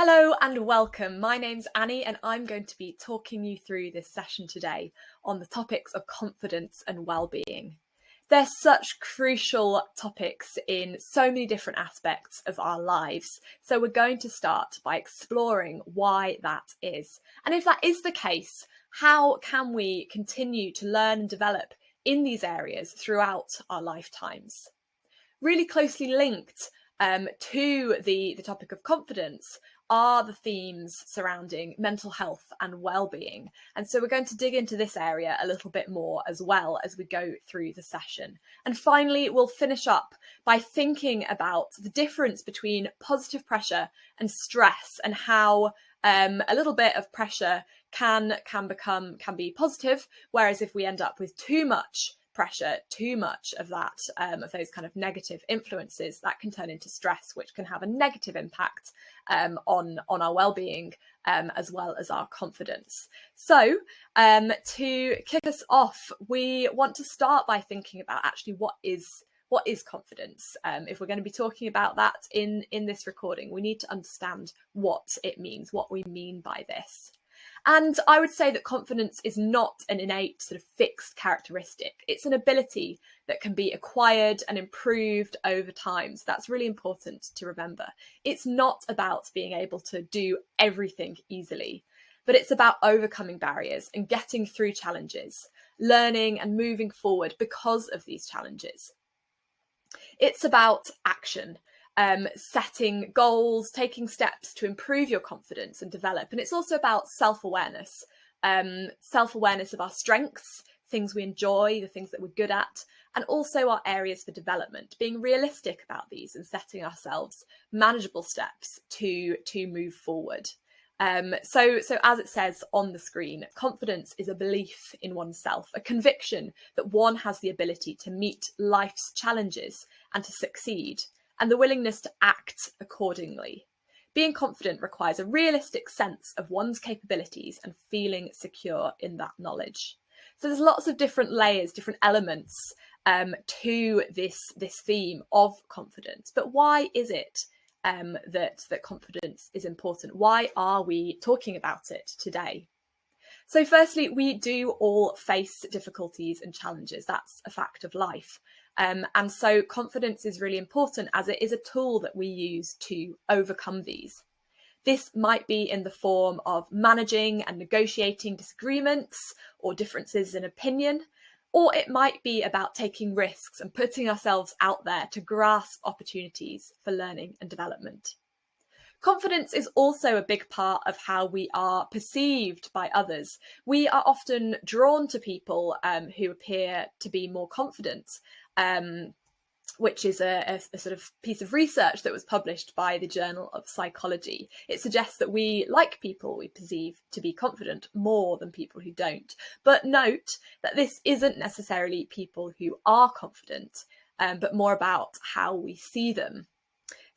Hello and welcome. My name's Annie and I'm going to be talking you through this session today on the topics of confidence and well-being. They're such crucial topics in so many different aspects of our lives. So we're going to start by exploring why that is. And if that is the case, how can we continue to learn and develop in these areas throughout our lifetimes? Really closely linked to the topic of confidence are the themes surrounding mental health and well-being. And so we're going to dig into this area a little bit more as well as we go through the session. And finally, we'll finish up by thinking about the difference between positive pressure and stress and how a little bit of pressure can be positive, whereas if we end up with too much pressure, too much of that, of those kind of negative influences, that can turn into stress, which can have a negative impact on our well-being as well as our confidence. So to kick us off, we want to start by thinking about actually what is confidence. If we're going to be talking about that in this recording, we need to understand what it means, what we mean by this. And I would say that confidence is not an innate sort of fixed characteristic. It's an ability that can be acquired and improved over time. So that's really important to remember. It's not about being able to do everything easily, but it's about overcoming barriers and getting through challenges, learning and moving forward because of these challenges. It's about action. Setting goals, taking steps to improve your confidence and develop. And it's also about self-awareness, self-awareness of our strengths, things we enjoy, the things that we're good at, and also our areas for development, being realistic about these and setting ourselves manageable steps to move forward. So as it says on the screen, confidence is a belief in oneself, a conviction that one has the ability to meet life's challenges and to succeed, and the willingness to act accordingly. Being confident requires a realistic sense of one's capabilities and feeling secure in that knowledge. So there's lots of different layers, different elements to this theme of confidence. But why is it that confidence is important? Why are we talking about it today? So firstly, we do all face difficulties and challenges. That's a fact of life. And so confidence is really important as it is a tool that we use to overcome these. This might be in the form of managing and negotiating disagreements or differences in opinion, or it might be about taking risks and putting ourselves out there to grasp opportunities for learning and development. Confidence is also a big part of how we are perceived by others. We are often drawn to people who appear to be more confident, which is a sort of piece of research that was published by the Journal of Psychology. It suggests that we like people we perceive to be confident more than people who don't. But note that this isn't necessarily people who are confident, but more about how we see them.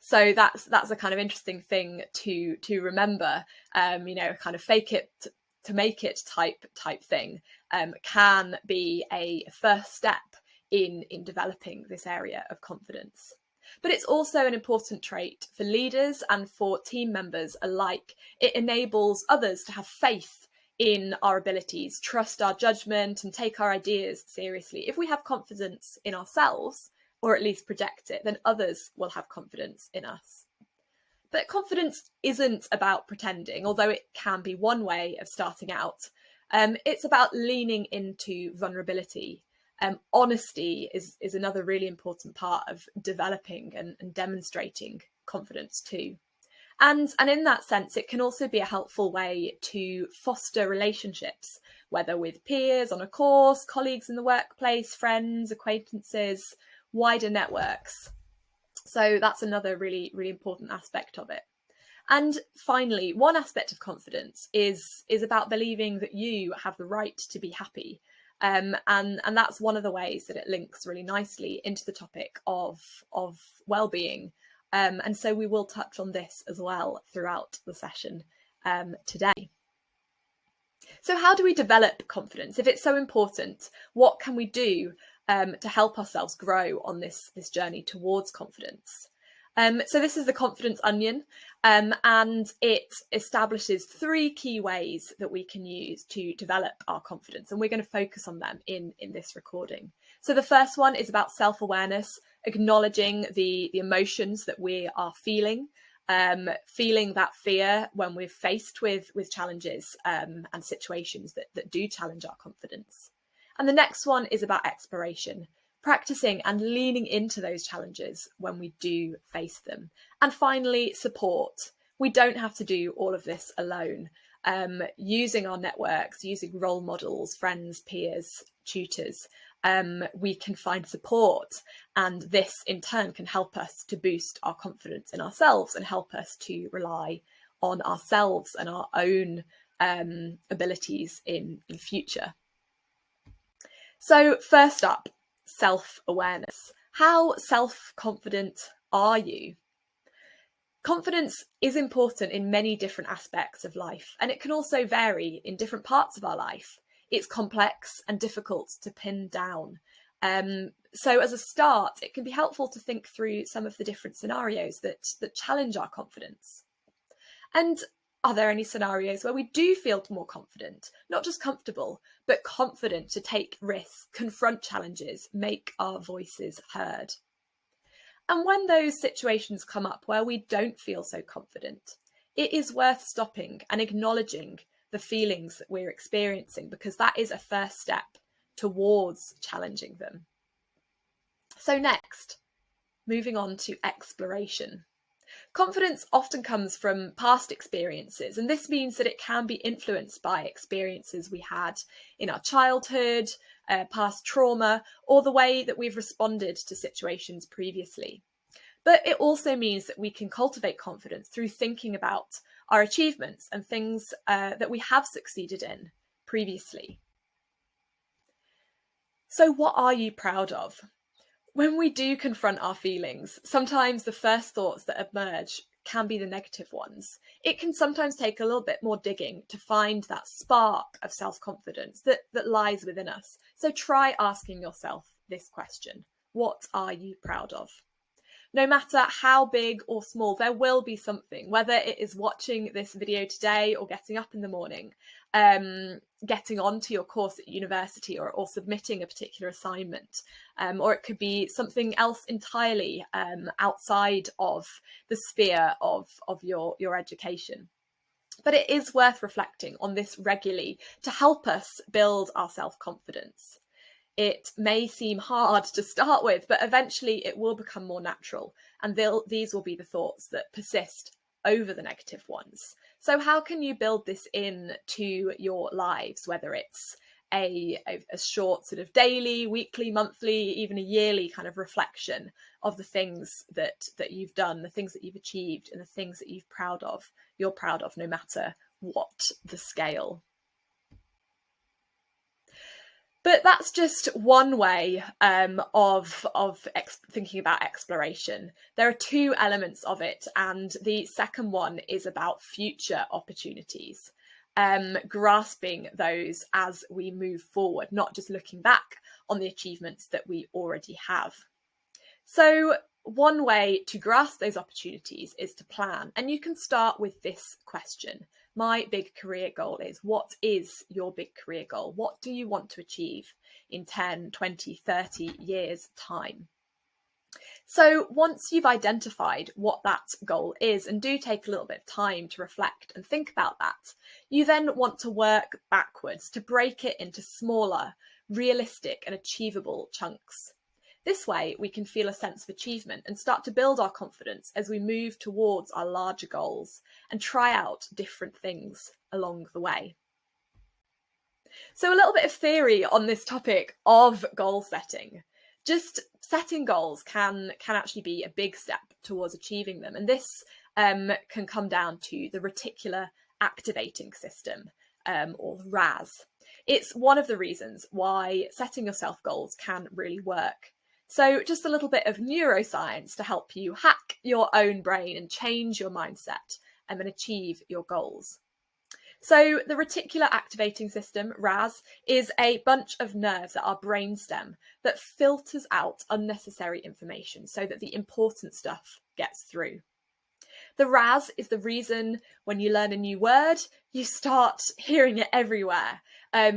So that's a kind of interesting thing to remember. Kind of fake it to make it type thing can be a first step in developing this area of confidence. But it's also an important trait for leaders and for team members alike. It enables others to have faith in our abilities, trust our judgment, and take our ideas seriously. If we have confidence in ourselves, or at least project it, then others will have confidence in us. But confidence isn't about pretending, although it can be one way of starting out. It's about leaning into vulnerability. Honesty is another really important part of developing and demonstrating confidence too. And in that sense, it can also be a helpful way to foster relationships, whether with peers on a course, colleagues in the workplace, friends, acquaintances, wider networks. So that's another really, really important aspect of it. And finally, one aspect of confidence is about believing that you have the right to be happy. And that's one of the ways that it links really nicely into the topic of well-being. And so we will touch on this as well throughout the session today. So how do we develop confidence? If it's so important, what can we do to help ourselves grow on this journey towards confidence? So this is the confidence onion, and it establishes 3 key ways that we can use to develop our confidence, and we're going to focus on them in this recording. So the first one is about self-awareness, acknowledging the emotions that we are feeling, feeling that fear when we're faced with challenges and situations that do challenge our confidence. And the next one is about exploration, practicing and leaning into those challenges when we do face them. And finally, support. We don't have to do all of this alone. Using our networks, using role models, friends, peers, tutors, we can find support, and this in turn can help us to boost our confidence in ourselves and help us to rely on ourselves and our own abilities in future. So first up, self-awareness. How self-confident are you? Confidence is important in many different aspects of life, and it can also vary in different parts of our life. It's complex and difficult to pin down. So as a start, it can be helpful to think through some of the different scenarios that challenge our confidence. And are there any scenarios where we do feel more confident, not just comfortable, but confident to take risks, confront challenges, make our voices heard? And when those situations come up where we don't feel so confident, it is worth stopping and acknowledging the feelings that we're experiencing, because that is a first step towards challenging them. So next, moving on to exploration. Confidence often comes from past experiences, and this means that it can be influenced by experiences we had in our childhood, past trauma, or the way that we've responded to situations previously. But it also means that we can cultivate confidence through thinking about our achievements and things that we have succeeded in previously. So what are you proud of? When we do confront our feelings, sometimes the first thoughts that emerge can be the negative ones. It can sometimes take a little bit more digging to find that spark of self-confidence that lies within us. So try asking yourself this question: what are you proud of? No matter how big or small, there will be something, whether it is watching this video today or getting up in the morning, getting onto your course at university, or submitting a particular assignment, or it could be something else entirely outside of the sphere of your education. But it is worth reflecting on this regularly to help us build our self-confidence. It may seem hard to start with, but eventually it will become more natural, and these will be the thoughts that persist over the negative ones. So how can you build this in to your lives, whether it's a short sort of daily, weekly, monthly, even a yearly kind of reflection of the things that you've done, the things that you've achieved, and the things that you're proud of, no matter what the scale. But that's just one way of thinking about exploration. There are 2 elements of it, and the second one is about future opportunities, grasping those as we move forward, not just looking back on the achievements that we already have. So one way to grasp those opportunities is to plan, and you can start with this question. My big career goal is, what is your big career goal? What do you want to achieve in 10, 20, 30 years' time? So once you've identified what that goal is, and do take a little bit of time to reflect and think about that, you then want to work backwards to break it into smaller, realistic and achievable chunks. This way, we can feel a sense of achievement and start to build our confidence as we move towards our larger goals and try out different things along the way. So a little bit of theory on this topic of goal setting. Just setting goals can actually be a big step towards achieving them. And this can come down to the reticular activating system, or RAS. It's one of the reasons why setting yourself goals can really work. So just a little bit of neuroscience to help you hack your own brain and change your mindset and achieve your goals. So the reticular activating system, RAS, is a bunch of nerves at our brainstem that filters out unnecessary information so that the important stuff gets through. The RAS is the reason when you learn a new word, you start hearing it everywhere,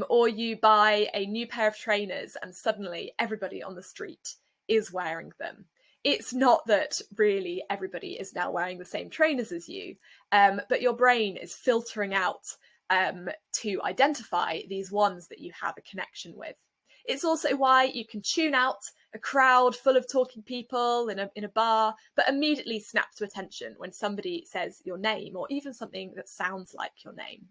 or you buy a new pair of trainers and suddenly everybody on the street is wearing them. It's not that really everybody is now wearing the same trainers as you, but your brain is filtering out to identify these ones that you have a connection with. It's also why you can tune out a crowd full of talking people in a bar, but immediately snap to attention when somebody says your name or even something that sounds like your name.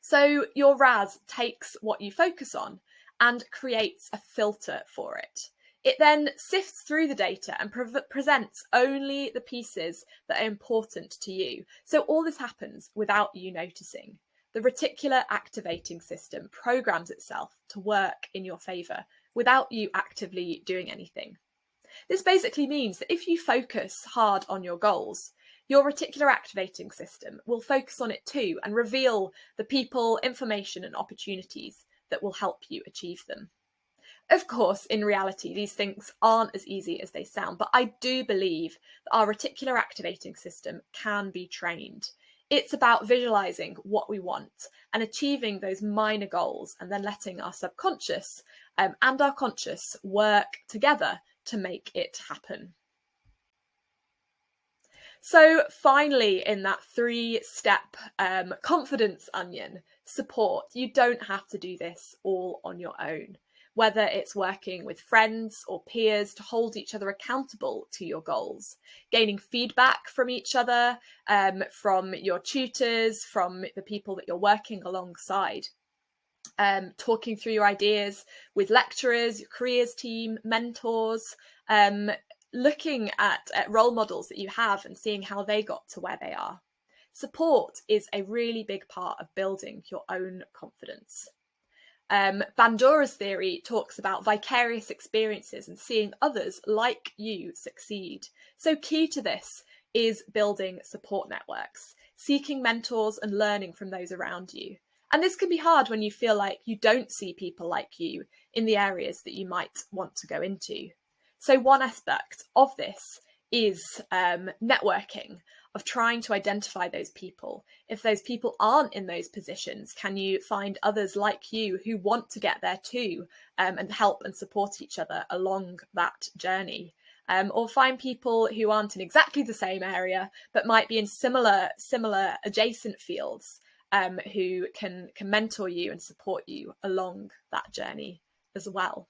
So your RAS takes what you focus on and creates a filter for it. It then sifts through the data and presents only the pieces that are important to you. So all this happens without you noticing. The reticular activating system programs itself to work in your favour without you actively doing anything. This basically means that if you focus hard on your goals, your reticular activating system will focus on it too and reveal the people, information and opportunities that will help you achieve them. Of course, in reality, these things aren't as easy as they sound, but I do believe that our reticular activating system can be trained. It's about visualizing what we want and achieving those minor goals and then letting our subconscious and our conscious work together to make it happen. So finally, in that 3-step confidence onion, support. You don't have to do this all on your own. Whether it's working with friends or peers to hold each other accountable to your goals, gaining feedback from each other, from your tutors, from the people that you're working alongside, talking through your ideas with lecturers, your careers team, mentors, looking at role models that you have and seeing how they got to where they are. Support is a really big part of building your own confidence. Bandura's theory talks about vicarious experiences and seeing others like you succeed. So key to this is building support networks, seeking mentors and learning from those around you. And this can be hard when you feel like you don't see people like you in the areas that you might want to go into. So one aspect of this is networking, of trying to identify those people. If those people aren't in those positions, can you find others like you who want to get there too, and help and support each other along that journey? Or find people who aren't in exactly the same area, but might be in similar adjacent fields, who can mentor you and support you along that journey as well.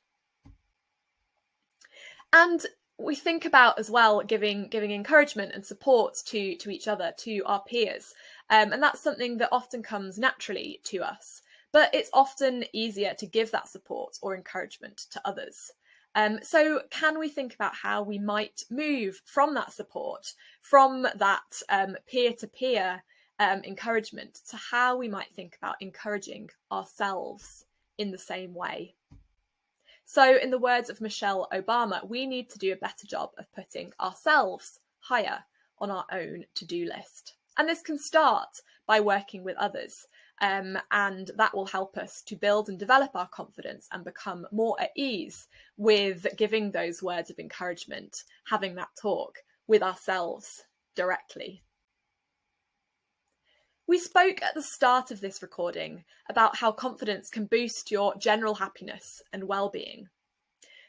And we think about as well giving encouragement and support to each other, to our peers, and that's something that often comes naturally to us, but it's often easier to give that support or encouragement to others. So can we think about how we might move from that support, from that peer-to-peer encouragement, to how we might think about encouraging ourselves in the same way? So in the words of Michelle Obama, we need to do a better job of putting ourselves higher on our own to-do list. And this can start by working with others, and that will help us to build and develop our confidence and become more at ease with giving those words of encouragement, having that talk with ourselves directly. We spoke at the start of this recording about how confidence can boost your general happiness and well-being.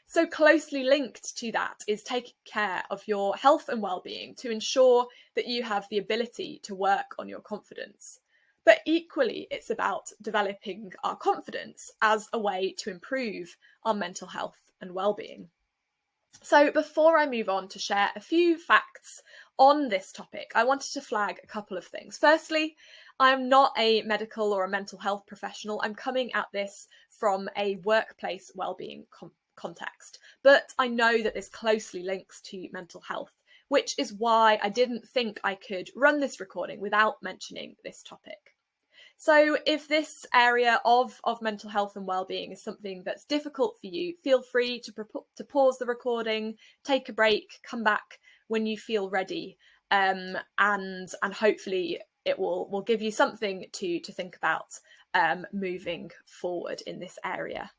So closely linked to that is taking care of your health and well-being to ensure that you have the ability to work on your confidence. But equally, it's about developing our confidence as a way to improve our mental health and well-being. So before I move on to share a few facts on this topic, I wanted to flag a couple of things. Firstly, I'm not a medical or a mental health professional. I'm coming at this from a workplace wellbeing context, but I know that this closely links to mental health, which is why I didn't think I could run this recording without mentioning this topic. So if this area of mental health and well-being is something that's difficult for you, feel free to pause the recording, take a break, come back when you feel ready, and hopefully it will give you something to think about moving forward in this area.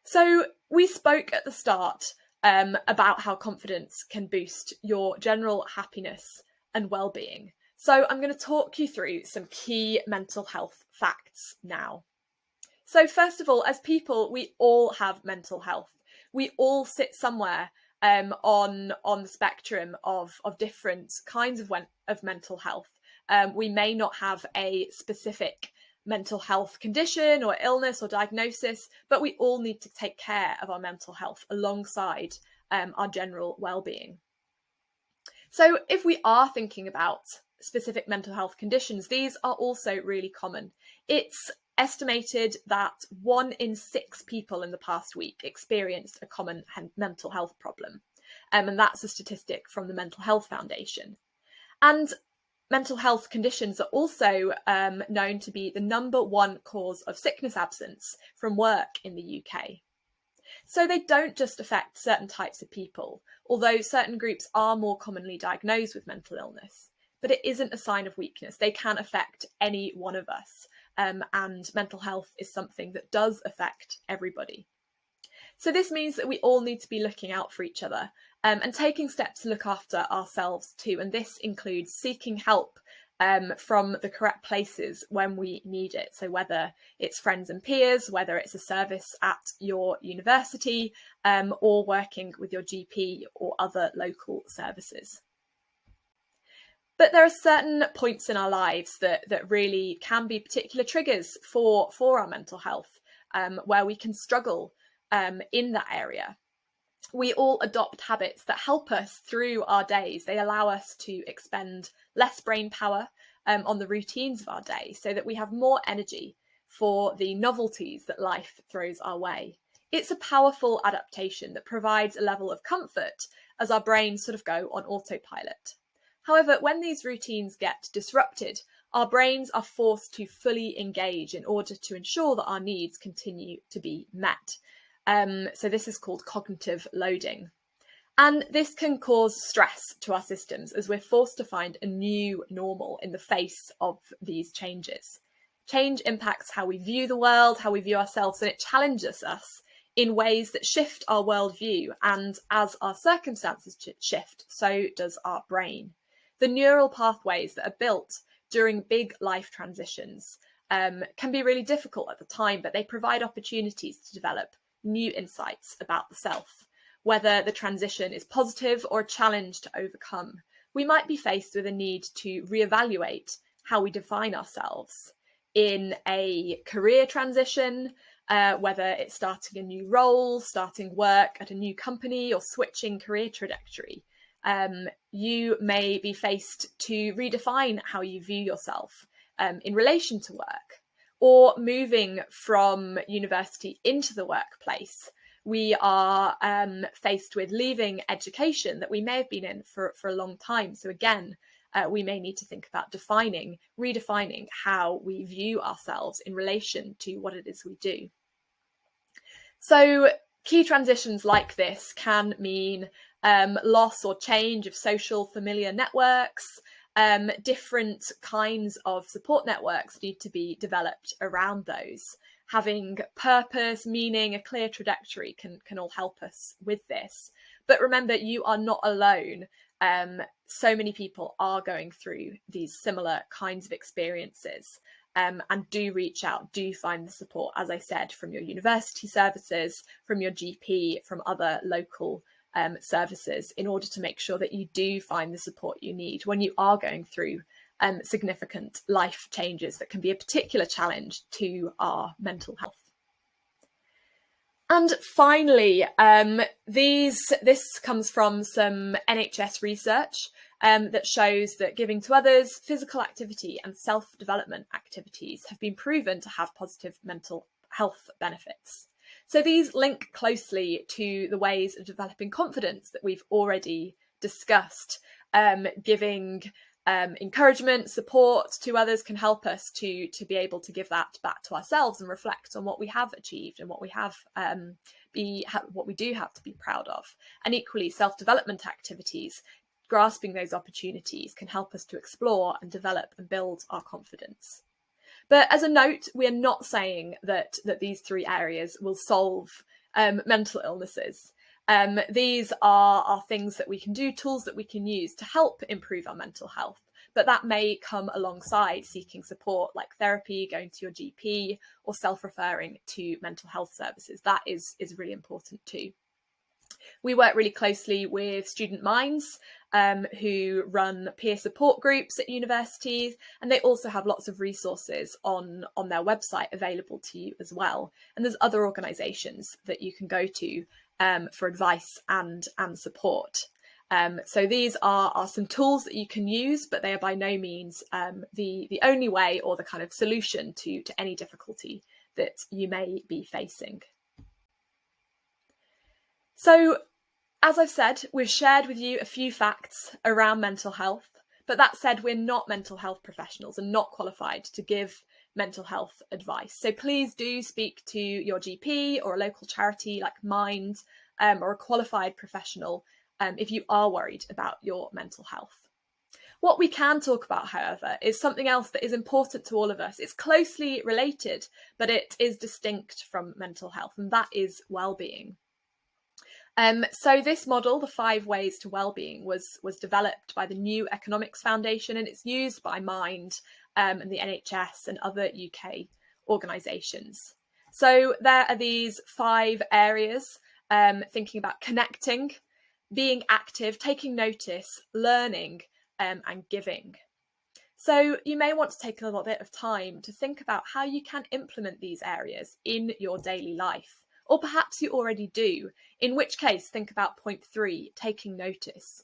So we spoke at the start about how confidence can boost your general happiness and well-being. So I'm going to talk you through some key mental health facts now. So first of all, as people, we all have mental health. We all sit somewhere on the spectrum of different kinds of mental health. We may not have a specific mental health condition or illness or diagnosis, but we all need to take care of our mental health alongside our general well-being. So if we are thinking about specific mental health conditions, these are also really common. It's estimated that 1 in 6 people in the past week experienced a common mental health problem. And that's a statistic from the Mental Health Foundation. And mental health conditions are also known to be the #1 cause of sickness absence from work in the UK. So they don't just affect certain types of people, although certain groups are more commonly diagnosed with mental illness. But it isn't a sign of weakness. They can affect any one of us. And mental health is something that does affect everybody. So this means that we all need to be looking out for each other and taking steps to look after ourselves too. And this includes seeking help from the correct places when we need it. So whether it's friends and peers, whether it's a service at your university, or working with your GP or other local services. But there are certain points in our lives that really can be particular triggers for our mental health, where we can struggle in that area. We all adopt habits that help us through our days. They allow us to expend less brain power on the routines of our day so that we have more energy for the novelties that life throws our way. It's a powerful adaptation that provides a level of comfort as our brains sort of go on autopilot. However, when these routines get disrupted, our brains are forced to fully engage in order to ensure that our needs continue to be met. So this is called cognitive loading. And this can cause stress to our systems as we're forced to find a new normal in the face of these changes. Change impacts how we view the world, how we view ourselves, and it challenges us in ways that shift our worldview. And as our circumstances shift, so does our brain. The neural pathways that are built during big life transitions can be really difficult at the time, but they provide opportunities to develop new insights about the self. Whether the transition is positive or a challenge to overcome, we might be faced with a need to reevaluate how we define ourselves. In a career transition, whether it's starting a new role, starting work at a new company, or switching career trajectory, you may be faced to redefine how you view yourself in relation to work. Or moving from university into the workplace, we are faced with leaving education that we may have been in for a long time. So again, we may need to think about redefining how we view ourselves in relation to what it is we do. So key transitions like this can mean loss or change of social familiar networks. Different kinds of support networks need to be developed around those. Having purpose, meaning, a clear trajectory can all help us with this. But remember, you are not alone. So many people are going through these similar kinds of experiences. And do reach out, do find the support, as I said, from your university services, from your GP, from other local services, in order to make sure that you do find the support you need when you are going through significant life changes that can be a particular challenge to our mental health. And finally, this comes from some NHS research that shows that giving to others, physical activity and self-development activities have been proven to have positive mental health benefits. So these link closely to the ways of developing confidence that we've already discussed. Giving encouragement, support to others can help us to be able to give that back to ourselves and reflect on what we have achieved and what we have what we do have to be proud of. And equally, self-development activities, grasping those opportunities, can help us to explore and develop and build our confidence. But as a note, we are not saying that these 3 areas will solve mental illnesses. These are things that we can do, tools that we can use to help improve our mental health. But that may come alongside seeking support like therapy, going to your GP, or self-referring to mental health services. That is really important too. We work really closely with Student Minds, who run peer support groups at universities, and they also have lots of resources on their website available to you as well. And there's other organisations that you can go to for advice and support. So these are some tools that you can use, but they are by no means the only way or the kind of solution to any difficulty that you may be facing. So, as I've said, we've shared with you a few facts around mental health, but that said, we're not mental health professionals and not qualified to give mental health advice. So please do speak to your GP or a local charity like Mind, or a qualified professional if you are worried about your mental health. What we can talk about, however, is something else that is important to all of us. It's closely related, but it is distinct from mental health, and that is well-being. So this model, the 5 ways to wellbeing, was developed by the New Economics Foundation, and it's used by Mind and the NHS and other UK organisations. So there are these 5 areas, thinking about connecting, being active, taking notice, learning, and giving. So you may want to take a little bit of time to think about how you can implement these areas in your daily life. Or perhaps you already do, in which case think about point 3, taking notice,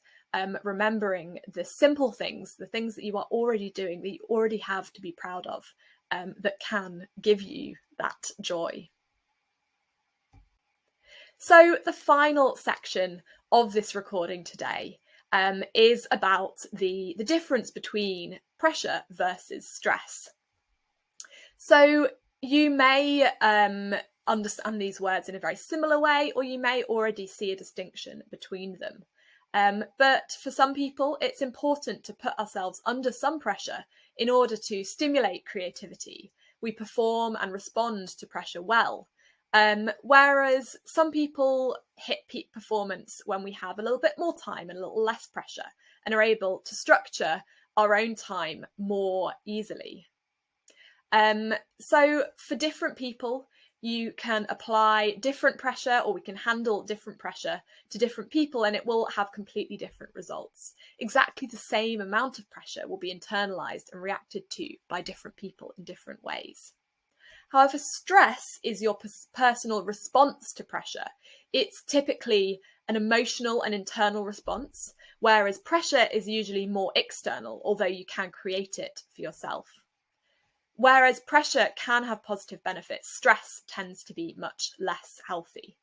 remembering the simple things, the things that you are already doing, that you already have to be proud of, that can give you that joy. So the final section of this recording today is about the difference between pressure versus stress. So you may understand these words in a very similar way, or you may already see a distinction between them. But for some people, it's important to put ourselves under some pressure in order to stimulate creativity. We perform and respond to pressure well. Whereas some people hit peak performance when we have a little bit more time and a little less pressure and are able to structure our own time more easily. So for different people, you can apply different pressure, or we can handle different pressure to different people, and it will have completely different results. Exactly the same amount of pressure will be internalised and reacted to by different people in different ways. However, stress is your personal response to pressure. It's typically an emotional and internal response, whereas pressure is usually more external, although you can create it for yourself. Whereas pressure can have positive benefits, stress tends to be much less healthy.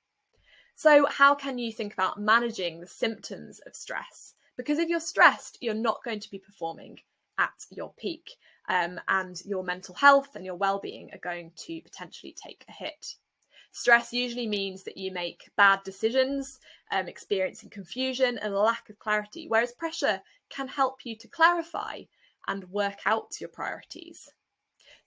So how can you think about managing the symptoms of stress? Because if you're stressed, you're not going to be performing at your peak, and your mental health and your well-being are going to potentially take a hit. Stress usually means that you make bad decisions, experiencing confusion and a lack of clarity, whereas pressure can help you to clarify and work out your priorities.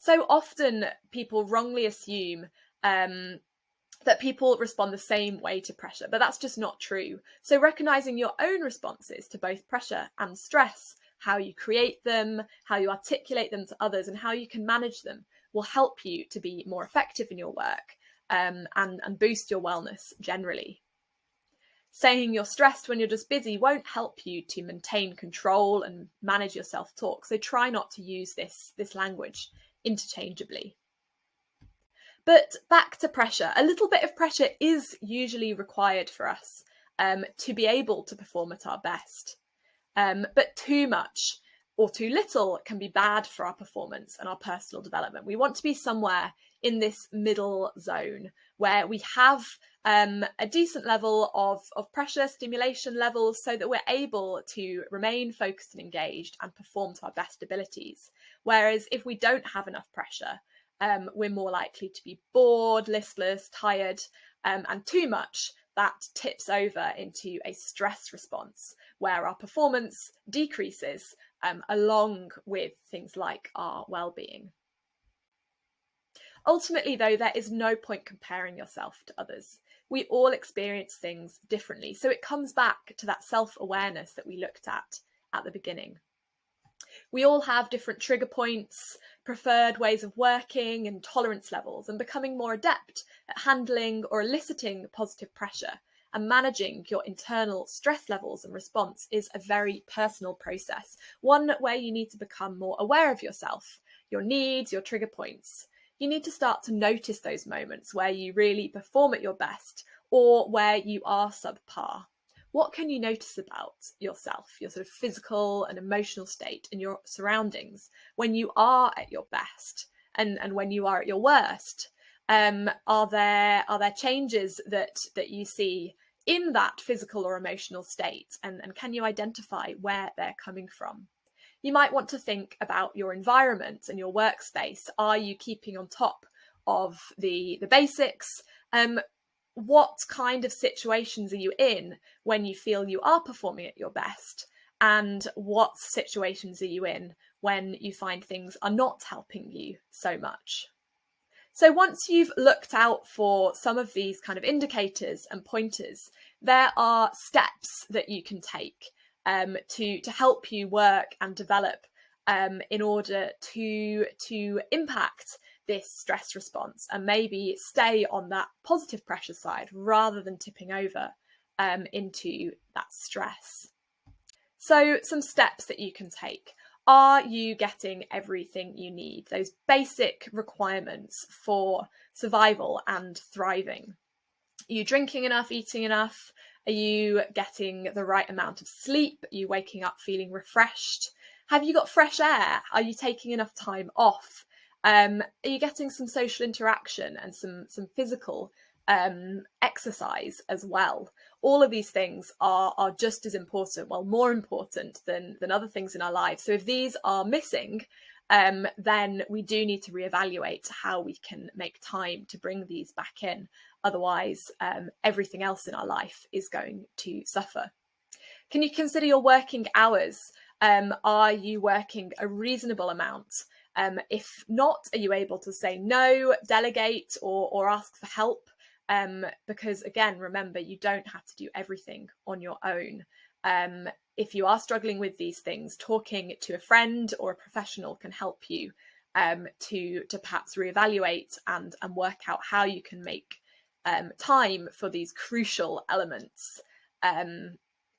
So often people wrongly assume that people respond the same way to pressure, but that's just not true. So recognising your own responses to both pressure and stress, how you create them, how you articulate them to others, and how you can manage them will help you to be more effective in your work and boost your wellness generally. Saying you're stressed when you're just busy won't help you to maintain control and manage your self-talk, so try not to use this language interchangeably. But back to pressure. A little bit of pressure is usually required for us to be able to perform at our best. But too much or too little can be bad for our performance and our personal development. We want to be somewhere in this middle zone where we have a decent level of pressure, stimulation levels, so that we're able to remain focused and engaged and perform to our best abilities. Whereas if we don't have enough pressure, we're more likely to be bored, listless, tired, and too much, that tips over into a stress response where our performance decreases along with things like our well-being. Ultimately, though, there is no point comparing yourself to others. We all experience things differently. So it comes back to that self-awareness that we looked at the beginning. We all have different trigger points, preferred ways of working, and tolerance levels, and becoming more adept at handling or eliciting positive pressure and managing your internal stress levels and response is a very personal process, one where you need to become more aware of yourself, your needs, your trigger points. You need to start to notice those moments where you really perform at your best or where you are subpar. What can you notice about yourself, your sort of physical and emotional state and your surroundings when you are at your best and when you are at your worst? Are there changes that you see in that physical or emotional state, and can you identify where they're coming from? You might want to think about your environment and your workspace. Are you keeping on top of the basics? What kind of situations are you in when you feel you are performing at your best? And what situations are you in when you find things are not helping you so much? So once you've looked out for some of these kind of indicators and pointers, there are steps that you can take to help you work and develop in order to impact this stress response and maybe stay on that positive pressure side rather than tipping over into that stress. So some steps that you can take. Are you getting everything you need? Those basic requirements for survival and thriving. Are you drinking enough, eating enough? Are you getting the right amount of sleep? Are you waking up feeling refreshed? Have you got fresh air? Are you taking enough time off? Are you getting some social interaction and some physical exercise as well? All of these things are just as important, well, more important than other things in our lives. So if these are missing, then we do need to reevaluate how we can make time to bring these back in. Otherwise, everything else in our life is going to suffer. Can you consider your working hours? Are you working a reasonable amount? If not, are you able to say no, delegate, or ask for help? Because again, remember, you don't have to do everything on your own. If you are struggling with these things, talking to a friend or a professional can help you to perhaps reevaluate and work out how you can make time for these crucial elements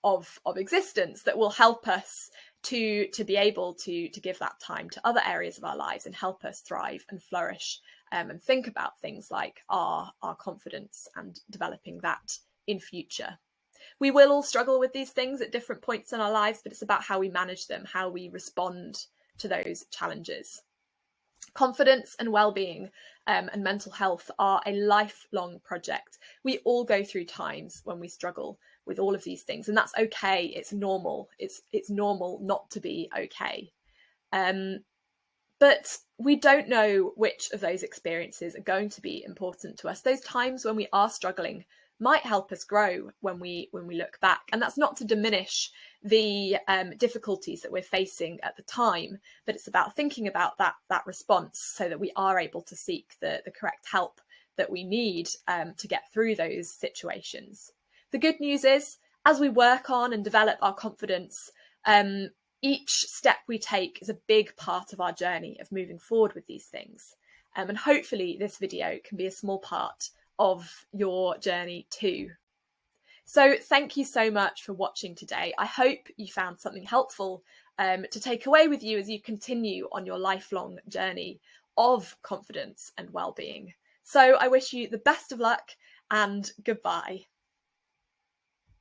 of existence that will help us to be able to give that time to other areas of our lives and help us thrive and flourish and think about things like our confidence and developing that in future. We will all struggle with these things at different points in our lives, but it's about how we manage them, how we respond to those challenges. Confidence and well-being and mental health are a lifelong project. We all go through times when we struggle with all of these things, and that's okay. It's normal. It's normal not to be okay. But we don't know which of those experiences are going to be important to us. Those times when we are struggling might help us grow when we look back. And that's not to diminish the difficulties that we're facing at the time, but it's about thinking about that response so that we are able to seek the correct help that we need to get through those situations. The good news is, as we work on and develop our confidence, each step we take is a big part of our journey of moving forward with these things. And hopefully this video can be a small part of your journey too. So thank you so much for watching today. I hope you found something helpful to take away with you as you continue on your lifelong journey of confidence and well-being. So I wish you the best of luck and goodbye.